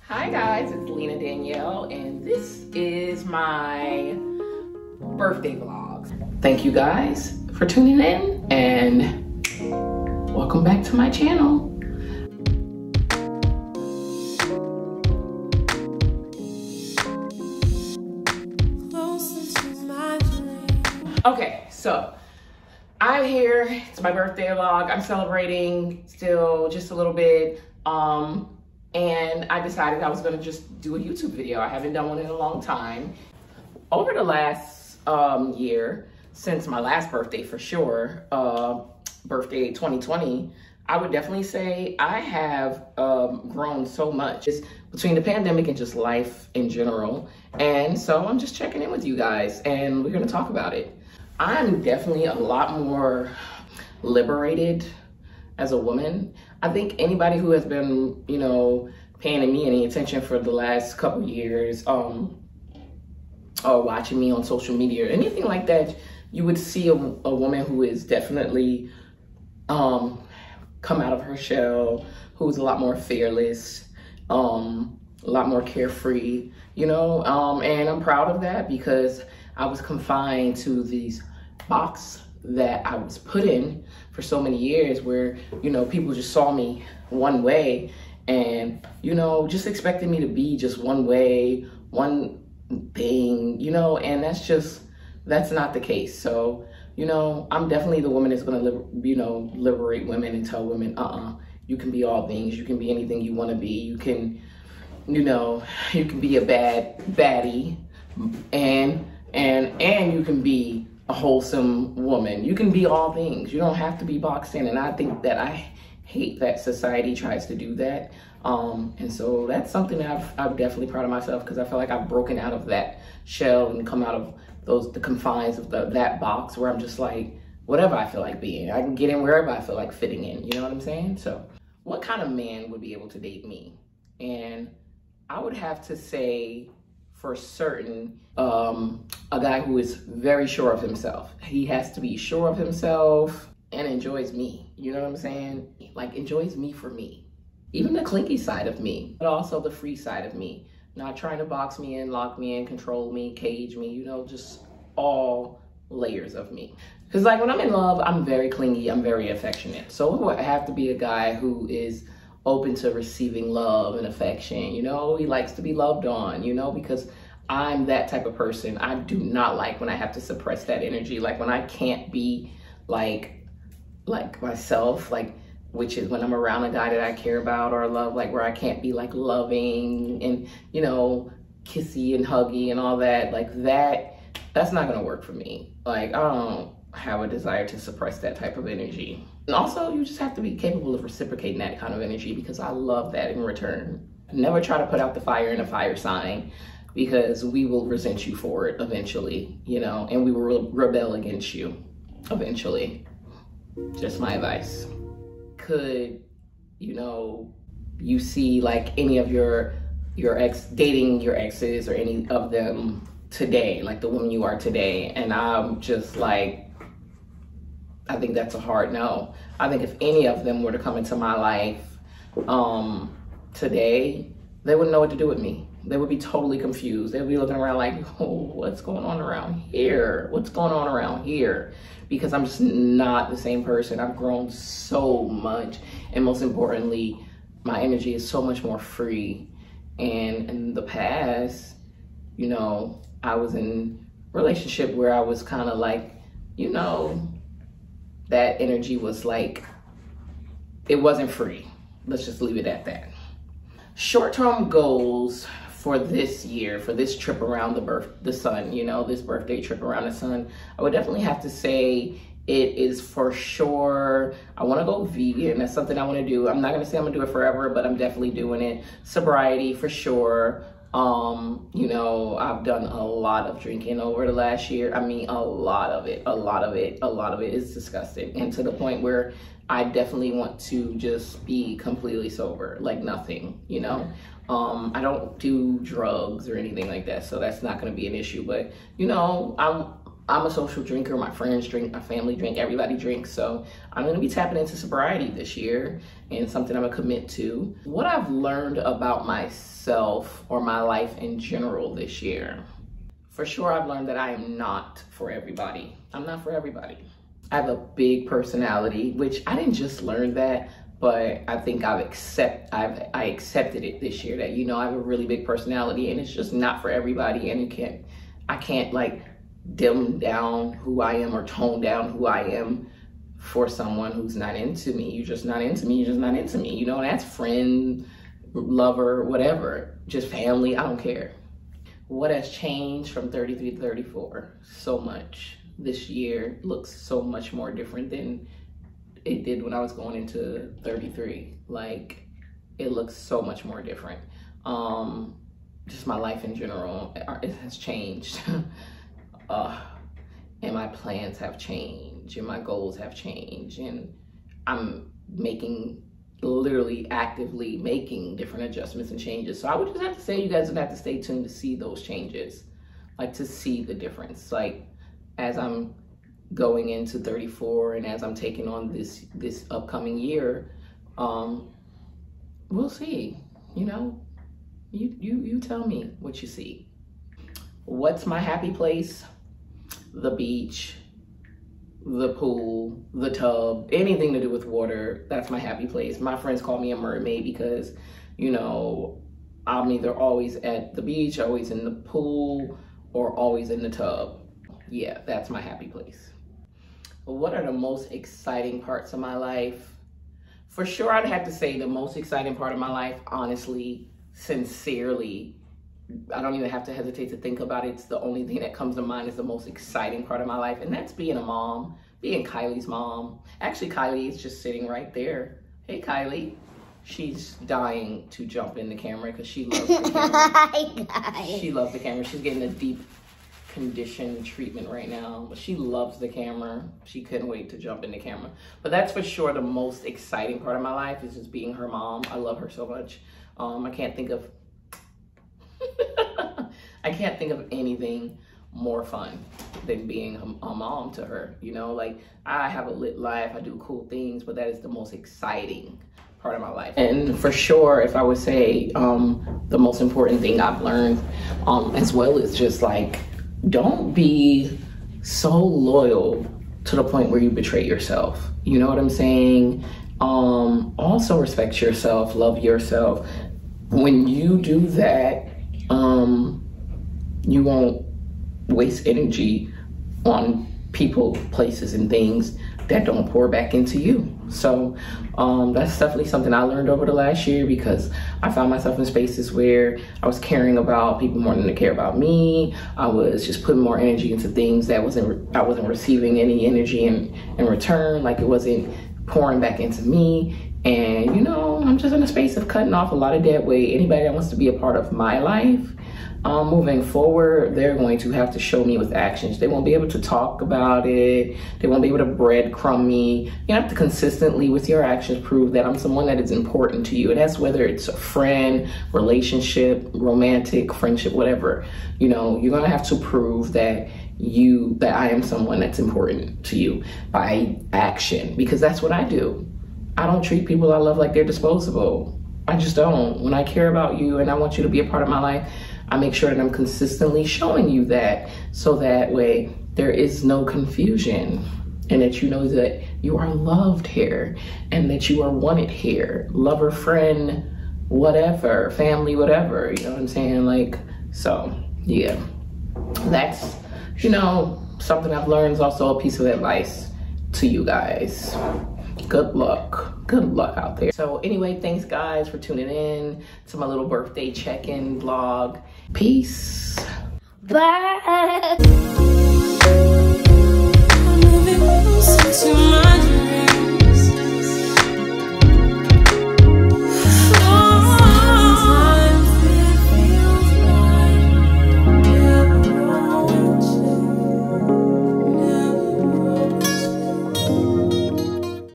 Hi guys, it's Lena Danielle, and this is my birthday vlog. Thank you guys for tuning in, and welcome back to my channel. Okay, so I'm here. It's my birthday vlog. I'm celebrating still just a little bit. And I decided I was gonna just do a YouTube video. I haven't done one in a long time. Over the last year, since my last birthday for sure, birthday 2020, I would definitely say I have grown so much. It's between the pandemic and just life in general. And so I'm just checking in with you guys and we're gonna talk about it. I'm definitely a lot more liberated as a woman. I think anybody who has been, you know, paying me any attention for the last couple years, or watching me on social media or anything like that, you would see a woman who is definitely come out of her shell, who's a lot more fearless, a lot more carefree, you know, and I'm proud of that because I was confined to these box that I was put in for so many years where, you know, people just saw me one way and, you know, just expected me to be just one way, one thing, you know, and that's not the case. So, you know, I'm definitely the woman that's going to, liberate women and tell women, you can be all things. You can be anything you want to be. You can, you know, you can be a baddie and you can be a wholesome woman. You can be all things. You don't have to be boxed in. And I think that I hate that society tries to do that. And so that's something that I'm definitely proud of myself because I feel like I've broken out of that shell and come out of the confines of that box where I'm just like, whatever I feel like being. I can get in wherever I feel like fitting in. You know what I'm saying? So what kind of man would be able to date me? And I would have to say, for certain, a guy who is very sure of himself. He has to be sure of himself and enjoys me. You know what I'm saying? Like enjoys me for me. Even the clinky side of me, but also the free side of me. Not trying to box me in, lock me in, control me, cage me, you know, just all layers of me. Because like when I'm in love, I'm very clingy, I'm very affectionate. So it would have to be a guy who is open to receiving love and affection, you know, he likes to be loved on, you know, because I'm that type of person. I do not like when I have to suppress that energy, like when I can't be like myself, like, which is when I'm around a guy that I care about or love, like where I can't be like loving and, you know, kissy and huggy and all that, like that's not gonna work for me. Like, I don't have a desire to suppress that type of energy. And also, you just have to be capable of reciprocating that kind of energy because I love that in return. Never try to put out the fire in a fire sign because we will resent you for it eventually, you know, and we will rebel against you eventually. Just my advice. Could, you know, you see like any of your dating your exes or any of them today, like the woman you are today, and I'm just like, I think that's a hard no. I think if any of them were to come into my life today, they wouldn't know what to do with me. They would be totally confused. They'd be looking around like, oh, what's going on around here? What's going on around here? Because I'm just not the same person. I've grown so much. And most importantly, my energy is so much more free. And in the past, you know, I was in a relationship where I was kind of like, you know, that energy was like, it wasn't free. Let's just leave it at that. Short-term goals for this year, for this trip around the sun, you know, this birthday trip around the sun, I would definitely have to say it is for sure, I want to go vegan. That's something I want to do. I'm not going to say I'm going to do it forever, but I'm definitely doing it. Sobriety for sure. You know, I've done a lot of drinking over the last year. I mean, a lot of it is disgusting. And to the point where I definitely want to just be completely sober, like nothing, you know? I don't do drugs or anything like that, so that's not gonna be an issue. But, you know, I'm a social drinker. My friends drink, my family drink, everybody drinks. So I'm gonna be tapping into sobriety this year, and something I'm gonna commit to. What I've learned about myself or my life in general this year. For sure, I've learned that I am not for everybody. I'm not for everybody. I have a big personality, which I didn't just learn that, but I think I accepted it this year that, you know, I have a really big personality and it's just not for everybody. And I can't like dim down who I am or tone down who I am for someone who's not into me. You're just not into me. You're just not into me. You know, that's friend, lover, whatever, just family. I don't care. What has changed from 33 to 34? So much. This year looks so much more different than it did when I was going into 33. Like, it looks so much more different. Just my life in general, it has changed. And my plans have changed, and my goals have changed, and I'm literally actively making different adjustments and changes. So I would just have to say, you guys would have to stay tuned to see those changes, like to see the difference. Like, as I'm going into 34 and as I'm taking on this upcoming year, we'll see. You know, you tell me what you see. What's my happy place? The beach, the pool, the tub, anything to do with water. That's my happy place. My friends call me a mermaid because, you know, I'm either always at the beach, always in the pool, or always in the tub. Yeah, that's my happy place. What are the most exciting parts of my life? For sure, I'd have to say the most exciting part of my life, honestly, sincerely, I don't even have to hesitate to think about it. It's the only thing that comes to mind is the most exciting part of my life. And that's being a mom, being Kylie's mom. Actually, Kylie is just sitting right there. Hey, Kylie. She's dying to jump in the camera because she loves the camera. She loves the camera. She's getting a deep condition treatment right now, but she loves the camera. She couldn't wait to jump in the camera. But that's for sure the most exciting part of my life is just being her mom. I love her so much. I can't think of anything more fun than being a mom to her. You know, like, I have a lit life, I do cool things, but that is the most exciting part of my life. And for sure, if I would say the most important thing I've learned as well is just like, don't be so loyal to the point where you betray yourself. You know what I'm saying? Also respect yourself, love yourself. When you do that, you won't waste energy on people, places, and things that don't pour back into you. So that's definitely something I learned over the last year, because I found myself in spaces where I was caring about people more than they care about me. I was just putting more energy into things that I wasn't receiving any energy in return, like it wasn't pouring back into me. And, you know, I'm just in a space of cutting off a lot of dead weight. Anybody that wants to be a part of my life, moving forward, they're going to have to show me with actions. They won't be able to talk about it. They won't be able to breadcrumb me. You have to consistently, with your actions, prove that I'm someone that is important to you. And that's whether it's a friend, relationship, romantic, friendship, whatever. You know, you're going to have to prove that I am someone that's important to you by action, because that's what I do. I don't treat people I love like they're disposable. I just don't. When I care about you and I want you to be a part of my life, I make sure that I'm consistently showing you that, so that way there is no confusion, and that you know that you are loved here and that you are wanted here. Lover, friend, whatever, family, whatever, you know what I'm saying? Like, so yeah, that's, you know, something I've learned is also a piece of advice to you guys. Good luck out there. So anyway, thanks guys for tuning in to my little birthday check-in vlog. Peace. Bye.